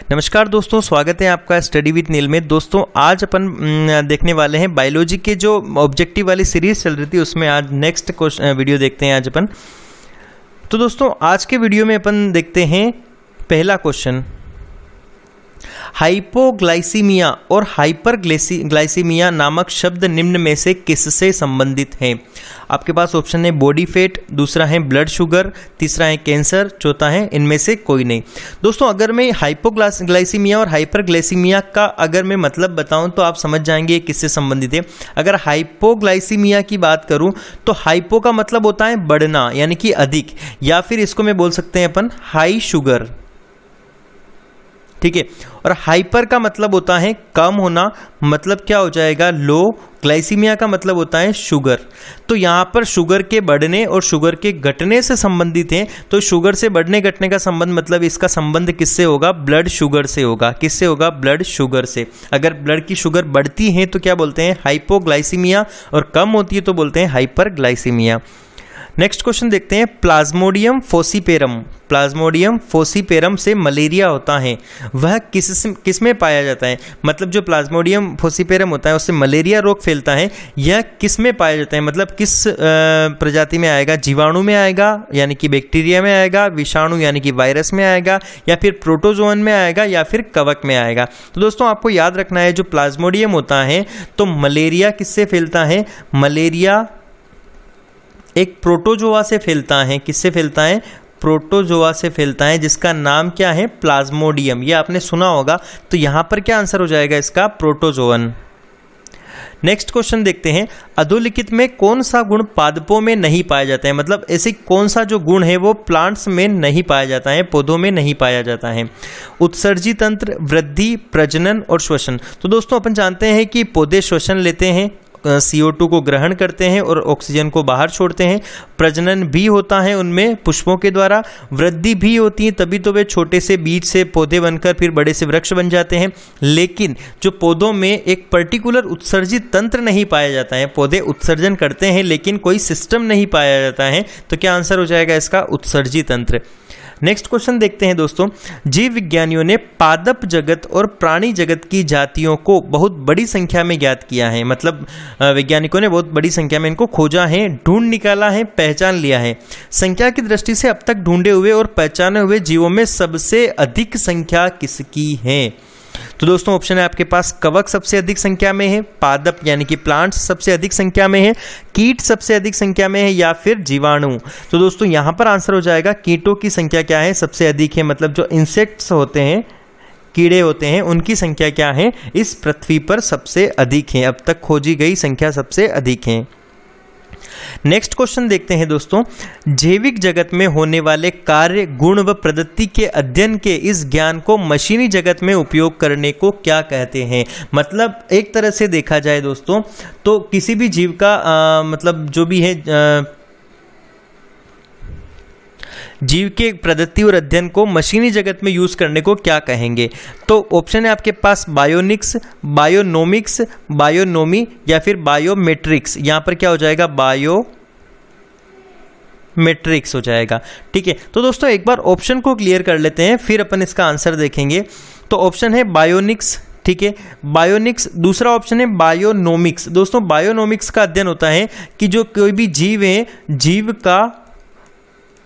नमस्कार दोस्तों, स्वागत है आपका स्टडी विद नील में। दोस्तों आज अपन देखने वाले हैं बायोलॉजी के जो ऑब्जेक्टिव वाली सीरीज चल रही थी उसमें आज नेक्स्ट वीडियो देखते हैं आज अपन। तो दोस्तों आज के वीडियो में अपन देखते हैं पहला क्वेश्चन, हाइपोग्लाइसीमिया और हाइपरग्लाइसीमिया नामक शब्द निम्न में से किससे संबंधित हैं? आपके पास ऑप्शन है बॉडी फैट, दूसरा है ब्लड शुगर, तीसरा है कैंसर, चौथा है इनमें से कोई नहीं। दोस्तों अगर मैं हाइपोग्लाइसीमिया और हाइपरग्लाइसीमिया का अगर मैं मतलब बताऊं तो आप समझ जाएंगे किससे संबंधित है। अगर हाइपोग्लाइसीमिया की बात करूं तो हाइपो का मतलब होता है बढ़ना यानी कि अधिक, या फिर इसको मैं बोल सकते हैं अपन हाई शुगर, ठीक है। और हाइपर का मतलब होता है कम होना, मतलब क्या हो जाएगा लो। ग्लाइसीमिया का मतलब होता है शुगर। तो यहाँ पर शुगर के बढ़ने और शुगर के घटने से संबंधित है। तो शुगर से बढ़ने घटने का संबंध मतलब इसका संबंध किससे होगा? ब्लड शुगर से होगा। किससे होगा? ब्लड शुगर से। अगर ब्लड की शुगर बढ़ती है तो क्या बोलते हैं? हाइपोग्लाइसीमिया, और कम होती है तो बोलते हैं हाइपरग्लाइसीमिया। नेक्स्ट क्वेश्चन देखते हैं, प्लाज्मोडियम फोसिपेरम। प्लाज्मोडियम फोसिपेरम से मलेरिया होता है, वह किस में पाया जाता है? मतलब जो प्लाज्मोडियम फोसिपेरम होता है उससे मलेरिया रोग फैलता है, यह किस में पाया जाता है? मतलब किस प्रजाति में आएगा? जीवाणु में आएगा यानी कि बैक्टीरिया में आएगा, विषाणु यानी कि वायरस में आएगा, या फिर प्रोटोजोन में आएगा, या फिर कवक में आएगा। तो दोस्तों आपको याद रखना है जो प्लाज्मोडियम होता है तो मलेरिया किससे फैलता है? मलेरिया एक प्रोटोजोआ से फैलता है। किससे फैलता है? प्रोटोजोआ से फैलता है, जिसका नाम क्या है? प्लाज्मोडियम। ये आपने सुना होगा। तो यहां पर क्या आंसर हो जाएगा इसका? प्रोटोजोअन। नेक्स्ट क्वेश्चन देखते हैं, अधोलिखित में कौन सा गुण पादपों में नहीं पाया जाता है? मतलब ऐसे कौन सा जो गुण है वो प्लांट्स में नहीं पाया जाता है, पौधों में नहीं पाया जाता है? उत्सर्जी तंत्र, वृद्धि, प्रजनन और श्वसन। तो दोस्तों अपन जानते हैं कि पौधे श्वसन लेते हैं, CO2 को ग्रहण करते हैं और ऑक्सीजन को बाहर छोड़ते हैं। प्रजनन भी होता है उनमें पुष्पों के द्वारा, वृद्धि भी होती है, तभी तो वे छोटे से बीज से पौधे बनकर फिर बड़े से वृक्ष बन जाते हैं। लेकिन जो पौधों में एक पर्टिकुलर उत्सर्जित तंत्र नहीं पाया जाता है, पौधे उत्सर्जन करते हैं लेकिन कोई सिस्टम नहीं पाया जाता है, तो क्या आंसर हो जाएगा इसका? उत्सर्जी तंत्र। नेक्स्ट क्वेश्चन देखते हैं दोस्तों, जीव विज्ञानियों ने पादप जगत और प्राणी जगत की जातियों को बहुत बड़ी संख्या में ज्ञात किया है। मतलब वैज्ञानिकों ने बहुत बड़ी संख्या में इनको खोजा है, ढूंढ निकाला है, पहचान लिया है। संख्या की दृष्टि से अब तक ढूंढे हुए और पहचाने हुए जीवों में सबसे अधिक संख्या किसकी है? तो दोस्तों ऑप्शन है आपके पास, कवक सबसे अधिक संख्या में है, पादप यानी कि प्लांट्स सबसे अधिक संख्या में है, कीट सबसे अधिक संख्या में है, या फिर जीवाणु। तो दोस्तों यहां पर आंसर हो जाएगा कीटों की संख्या क्या है? सबसे अधिक है। मतलब जो इंसेक्ट्स होते हैं, कीड़े होते हैं, उनकी संख्या क्या है? इस पृथ्वी पर सबसे अधिक है। अब तक खोजी गई संख्या सबसे अधिक है। नेक्स्ट क्वेश्चन देखते हैं दोस्तों, जैविक जगत में होने वाले कार्य, गुण व प्रवृत्ति के अध्ययन के इस ज्ञान को मशीनी जगत में उपयोग करने को क्या कहते हैं? मतलब एक तरह से देखा जाए दोस्तों तो किसी भी जीव का मतलब जो भी है जीव के प्रवृत्ति और अध्ययन को मशीनी जगत में यूज करने को क्या कहेंगे? तो ऑप्शन है आपके पास बायोनिक्स, बायोनोमिक्स, बायोनोमी, या फिर बायोमेट्रिक्स। यहां पर क्या हो जाएगा? बायोमेट्रिक्स हो जाएगा। ठीक है, तो दोस्तों एक बार ऑप्शन को क्लियर कर लेते हैं फिर अपन इसका आंसर देखेंगे। तो ऑप्शन है बायोनिक्स, ठीक है, बायोनिक्स। दूसरा ऑप्शन है बायोनोमिक्स। दोस्तों बायोनोमिक्स का अध्ययन होता है कि जो कोई भी जीव है, जीव का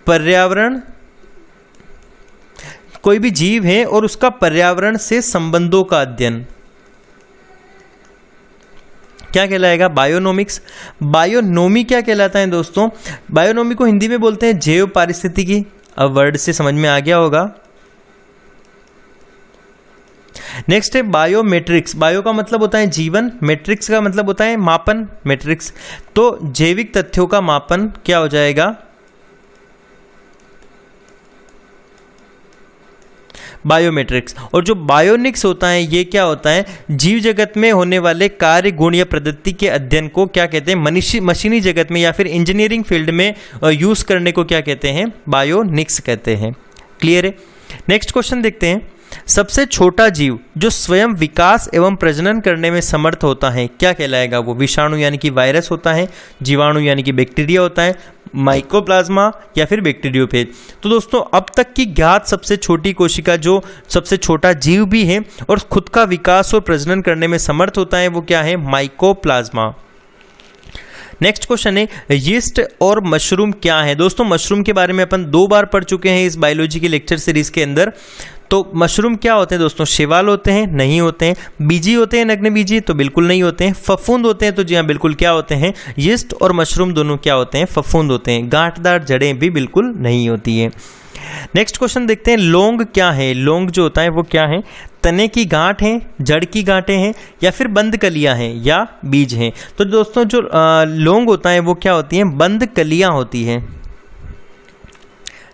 पर्यावरण, कोई भी जीव है और उसका पर्यावरण से संबंधों का अध्ययन क्या कहलाएगा? बायोनोमिक्स। बायोनोमी क्या कहलाता है दोस्तों? बायोनोमी को हिंदी में बोलते हैं जैव पारिस्थितिकी। अब वर्ड से समझ में आ गया होगा। नेक्स्ट है बायोमेट्रिक्स। बायो का मतलब होता है जीवन, मैट्रिक्स का मतलब होता है मापन, मैट्रिक्स। तो जैविक तथ्यों का मापन क्या हो जाएगा? बायोमेट्रिक्स। और जो बायोनिक्स होता है ये क्या होता है? जीव जगत में होने वाले कार्य, गुण या प्रवृत्ति के अध्ययन को क्या कहते हैं? मशीनी जगत में या फिर इंजीनियरिंग फील्ड में यूज करने को क्या कहते हैं? बायोनिक्स कहते हैं। क्लियर है? नेक्स्ट क्वेश्चन देखते हैं, सबसे छोटा जीव जो स्वयं विकास एवं प्रजनन करने में समर्थ होता है क्या कहलाएगा? वो विषाणु यानी कि वायरस होता है, जीवाणु यानी कि बैक्टीरिया होता है, माइकोप्लाज्मा या फिर बैक्टीरियोफेज। तो दोस्तों अब तक की ज्ञात सबसे छोटी कोशिका जो सबसे छोटा जीव भी है और खुद का विकास और प्रजनन करने में समर्थ होता है वो क्या है? माइकोप्लाज्मा। नेक्स्ट क्वेश्चन है यीस्ट और मशरूम क्या है? दोस्तों मशरूम के बारे में अपन 2 बार पढ़ चुके हैं इस बायोलॉजी के लेक्चर सीरीज के अंदर। तो मशरूम क्या होते हैं दोस्तों? शैवाल होते हैं? नहीं होते हैं। बीजी होते हैं? नग्नबीजी? तो बिल्कुल नहीं होते हैं। फफूंद होते हैं? तो जी हाँ बिल्कुल क्या होते हैं? यीस्ट और मशरूम दोनों क्या होते हैं? फफूंद होते हैं। गांठदार जड़ें भी बिल्कुल नहीं होती है। नेक्स्ट क्वेश्चन देखते हैं लौंग क्या है? लौंग जो होता है वो क्या है? तने की गांठ है, जड़ की गांठें हैं या फिर बंद कलियां हैं या बीज हैं? तो दोस्तों जो लौंग होता है वो क्या होती हैं? बंद कलियां होती हैं।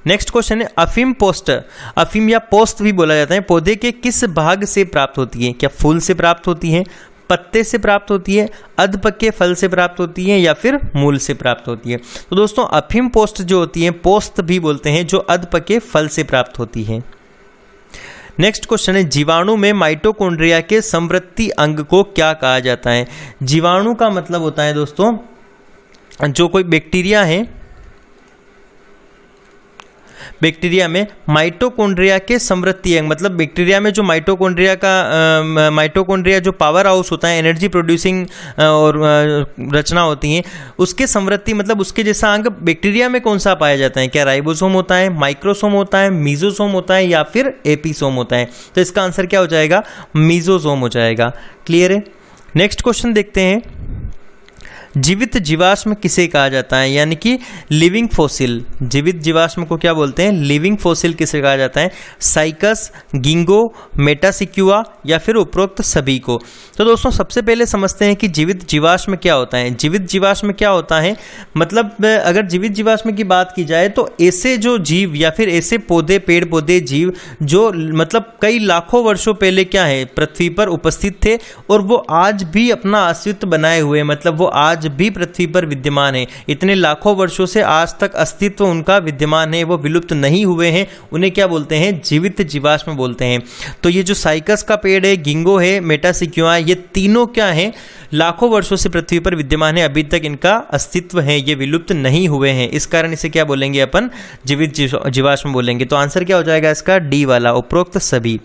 नेक्स्ट क्वेश्चन है अफीम पोस्ट, अफीम या पोस्त भी बोला जाता है, पौधे के किस भाग से प्राप्त होती है? क्या फूल से प्राप्त होती है, पत्ते से प्राप्त होती है, अधपके फल से प्राप्त होती है या फिर मूल से प्राप्त होती है? तो दोस्तों अफीम पोस्ट जो होती है, पोस्त भी बोलते हैं, जो अधपके फल से प्राप्त होती है। नेक्स्ट क्वेश्चन है जीवाणु में माइटोकॉन्ड्रिया के समवर्ती अंग को क्या कहा जाता है? जीवाणु का मतलब होता है दोस्तों जो कोई बैक्टीरिया है, बैक्टीरिया में माइटोकॉन्ड्रिया के समवर्ती अंग, मतलब बैक्टीरिया में जो माइटोकॉन्ड्रिया जो पावर हाउस होता है, एनर्जी प्रोड्यूसिंग और रचना होती है, उसके समवर्ती मतलब उसके जैसा अंग बैक्टीरिया में कौन सा पाया जाता है? क्या राइबोसोम होता है, माइक्रोसोम होता है, मीजोसोम होता है या फिर एपीसोम होता है? तो इसका आंसर क्या हो जाएगा? मीजोसोम हो जाएगा। क्लियर है? नेक्स्ट क्वेश्चन देखते हैं जीवित जीवाश्म किसे कहा जाता है? यानी कि लिविंग फॉसिल। जीवित जीवाश्म को क्या बोलते हैं? लिविंग फॉसिल किसे कहा जाता है? साइकस, गिंगो, मेटासिक्युआ या फिर उपरोक्त सभी को? तो दोस्तों सबसे पहले समझते हैं कि जीवित जीवाश्म क्या होता है। जीवित जीवाश्म क्या होता है मतलब अगर जीवित जीवाश्म की बात की जाए तो ऐसे जो जीव या फिर ऐसे पौधे, पेड़ पौधे, जीव जो मतलब कई लाखों वर्षों पहले क्या है पृथ्वी पर उपस्थित थे और वो आज भी अपना अस्तित्व बनाए हुए, मतलब वो आज भी पृथ्वी पर विद्यमान है। इतने लाखों वर्षों से आज तक अस्तित्व उनका विद्यमान है, वो विलुप्त नहीं हुए हैं। उन्हें क्या बोलते हैं? जीवित जीवाश्म बोलते हैं। तो ये जो साइकस का पेड़ है, गिंगो है, मेटासिक्युआ, ये तीनों क्या है? लाखों वर्षों से पृथ्वी पर विद्यमान है, अभी तक इनका अस्तित्व है, ये विलुप्त नहीं हुए हैं। इस कारण इसे क्या बोलेंगे अपन? जीवित जीवाश्म बोलेंगे। तो आंसर क्या हो जाएगा इसका? डी वाला, उपरोक्त सभी।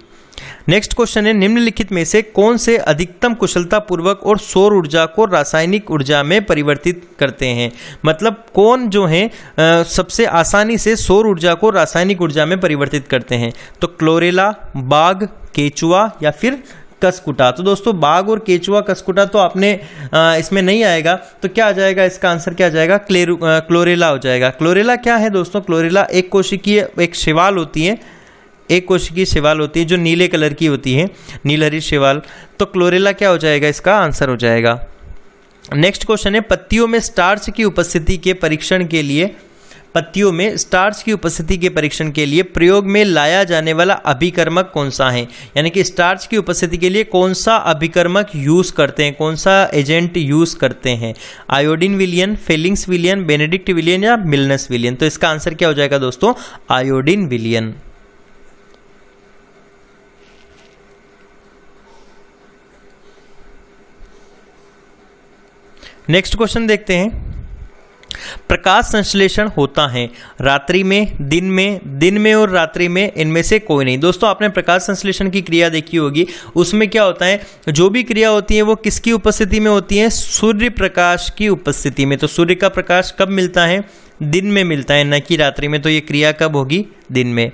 नेक्स्ट क्वेश्चन है निम्नलिखित में से कौन से अधिकतम कुशलता पूर्वक और सौर ऊर्जा को रासायनिक ऊर्जा में परिवर्तित करते हैं? मतलब कौन जो है सबसे आसानी से सौर ऊर्जा को रासायनिक ऊर्जा में परिवर्तित करते हैं? तो क्लोरेला, बाघ, केचुआ या फिर कसकुटा? तो दोस्तों बाघ और केचुआ, कसकुटा तो आपने इसमें नहीं आएगा, तो क्या आ जाएगा इसका आंसर? क्या आ जाएगा? क्लोरेला हो जाएगा। क्लोरेला क्या है दोस्तों? क्लोरेला एक कोशिकीय एक शैवाल होती है, एक कोशिकीय शैवाल होती है जो नीले कलर की होती है, नीलहरित शैवाल। तो क्लोरेला क्या हो जाएगा? इसका आंसर हो जाएगा। नेक्स्ट क्वेश्चन है पत्तियों में स्टार्च की उपस्थिति के परीक्षण के लिए, पत्तियों में स्टार्च की उपस्थिति के परीक्षण के लिए प्रयोग में लाया जाने वाला अभिकर्मक कौन सा है? यानी कि स्टार्च की उपस्थिति के लिए कौन सा अभिकर्मक यूज करते हैं, कौन सा एजेंट यूज करते हैं? आयोडीन विलियन, फेलिंग्स विलियन, बेनेडिक्ट विलियन या मिलनस विलियन? तो इसका आंसर क्या हो जाएगा दोस्तों? आयोडीन विलियन। नेक्स्ट क्वेश्चन देखते हैं प्रकाश संश्लेषण होता है रात्रि में, दिन में और रात्रि में, इनमें से कोई नहीं। दोस्तों आपने प्रकाश संश्लेषण की क्रिया देखी होगी, उसमें क्या होता है? जो भी क्रिया होती है वो किसकी उपस्थिति में होती है? सूर्य प्रकाश की उपस्थिति में। तो सूर्य का प्रकाश कब मिलता है? दिन में मिलता है, न कि रात्रि में। तो ये क्रिया कब होगी? दिन में।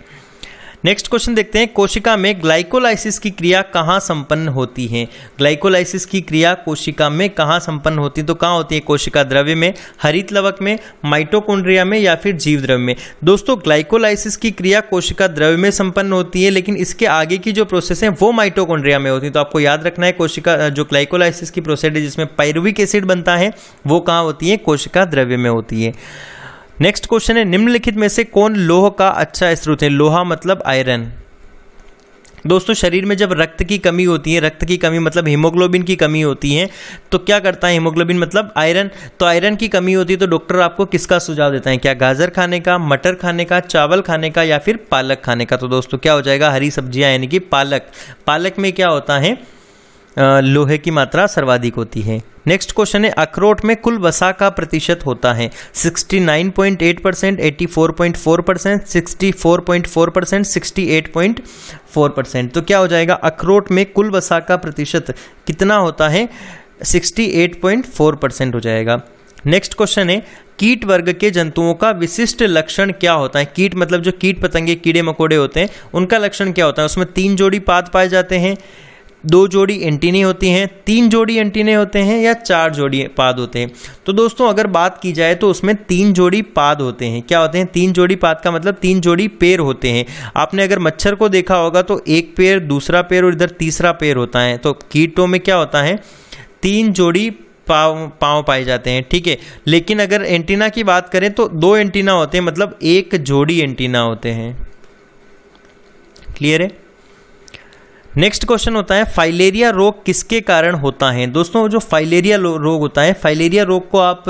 नेक्स्ट क्वेश्चन देखते हैं कोशिका में ग्लाइकोलाइसिस की क्रिया कहाँ संपन्न होती है? ग्लाइकोलाइसिस की क्रिया कोशिका में कहाँ संपन्न होती है? तो कहाँ होती है? कोशिका द्रव्य में, हरित लवक में, माइटोकॉन्ड्रिया में या फिर जीव द्रव्य में? दोस्तों ग्लाइकोलाइसिस की क्रिया कोशिका द्रव्य में संपन्न होती है, लेकिन इसके आगे की जो प्रोसेस है वो माइटोकॉन्ड्रिया में होती है। तो आपको याद रखना है कोशिका जो ग्लाइकोलाइसिस की प्रोसेस है जिसमें पायरुविक एसिड बनता है वो कहाँ होती है? कोशिका द्रव्य में होती है। नेक्स्ट क्वेश्चन है निम्नलिखित में से कौन लोह का अच्छा स्रोत है? लोहा मतलब आयरन। दोस्तों शरीर में जब रक्त की कमी होती है, रक्त की कमी मतलब हीमोग्लोबिन की कमी होती है, तो क्या करता है हीमोग्लोबिन मतलब आयरन, तो आयरन की कमी होती है तो डॉक्टर आपको किसका सुझाव देता है, क्या गाजर खाने का, मटर खाने का, चावल खाने का या फिर पालक खाने का। तो दोस्तों क्या हो जाएगा, हरी सब्जियां यानी कि पालक। पालक में क्या होता है, लोहे की मात्रा सर्वाधिक होती है। नेक्स्ट क्वेश्चन है, अखरोट में कुल वसा का प्रतिशत होता है 69.8%, 84.4%, 64.4%, 68.4%। तो क्या हो जाएगा, अखरोट में कुल वसा का प्रतिशत कितना होता है, 68.4% हो जाएगा। नेक्स्ट क्वेश्चन है, कीट वर्ग के जंतुओं का विशिष्ट लक्षण क्या होता है। कीट मतलब जो कीट पतंगे कीड़े मकोड़े होते हैं उनका लक्षण क्या होता है। उसमें 3 जोड़ी पाद पाए जाते हैं, 2 जोड़ी एंटीने होती हैं, 3 जोड़ी एंटीने होते हैं या 4 जोड़ी पाद होते हैं। तो दोस्तों अगर बात की जाए तो उसमें 3 जोड़ी पाद होते हैं। क्या होते हैं, 3 जोड़ी पाद का मतलब 3 जोड़ी पैर होते हैं। आपने अगर मच्छर को देखा होगा तो एक पैर, दूसरा पैर और इधर तीसरा पैर होता है। तो कीटों में क्या होता है, 3 जोड़ी पाँव पाए जाते हैं, ठीक है। लेकिन अगर एंटीना की बात करें तो 2 एंटीना होते हैं, मतलब 1 जोड़ी एंटीना होते हैं। क्लियर है। नेक्स्ट क्वेश्चन होता है, फाइलेरिया रोग किसके कारण होता है। दोस्तों जो फाइलेरिया रोग होता है, फाइलेरिया रोग को आप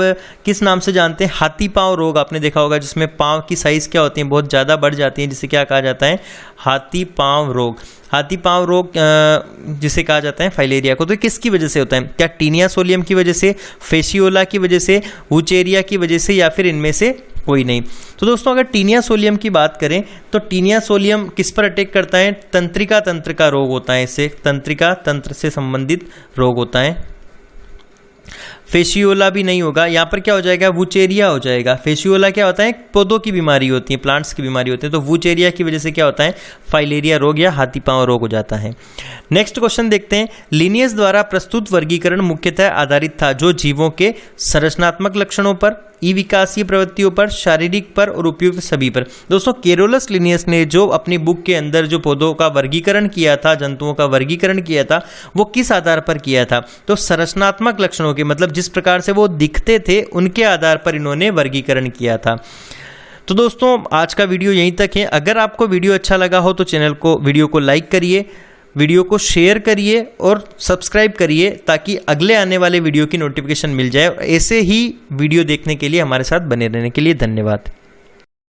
किस नाम से जानते हैं, हाथी पांव रोग आपने देखा होगा, जिसमें पांव की साइज क्या होती है, बहुत ज़्यादा बढ़ जाती है, जिसे क्या कहा जाता है, हाथी पांव रोग। हाथी पांव रोग जिसे कहा जाता है फाइलेरिया को, तो किसकी वजह से होता है, क्या टीनिया सोलियम की वजह से, फेशियोला की वजह से, वुचेरिया की वजह से या फिर इनमें से कोई नहीं। तो दोस्तों अगर टीनिया सोलियम की बात करें तो टीनिया सोलियम किस पर अटैक करता है, तंत्रिका तंत्र का रोग होता है, इससे तंत्रिका तंत्र से संबंधित रोग होता है। फेशियोला भी नहीं होगा, यहाँ पर क्या हो जाएगा, वुचेरिया हो जाएगा। फेशियोला क्या होता है, पौधों की बीमारी होती है, प्लांट्स की बीमारी होती है। तो वुचेरिया की वजह से क्या होता है, फाइलेरिया रोग या हाथी पांव रोग हो जाता है। नेक्स्ट क्वेश्चन देखते हैं, लिनियस द्वारा प्रस्तुत वर्गीकरण मुख्यतः आधारित था जो जीवों के संरचनात्मक लक्षणों पर, ई विकासीय प्रवृत्तियों पर, शारीरिक पर और उपयुक्त सभी पर। दोस्तों केरोलस लिनियस ने जो अपनी बुक के अंदर जो पौधों का वर्गीकरण किया था, जंतुओं का वर्गीकरण किया था, वो किस आधार पर किया था, तो संरचनात्मक लक्षणों के, मतलब जिस प्रकार से वो दिखते थे उनके आधार पर इन्होंने वर्गीकरण किया था। तो दोस्तों आज का वीडियो यहीं तक है। अगर आपको वीडियो अच्छा लगा हो तो वीडियो को लाइक करिए, वीडियो को शेयर करिए और सब्सक्राइब करिए ताकि अगले आने वाले वीडियो की नोटिफिकेशन मिल जाए। ऐसे ही वीडियो देखने के लिए हमारे साथ बने रहने के लिए धन्यवाद।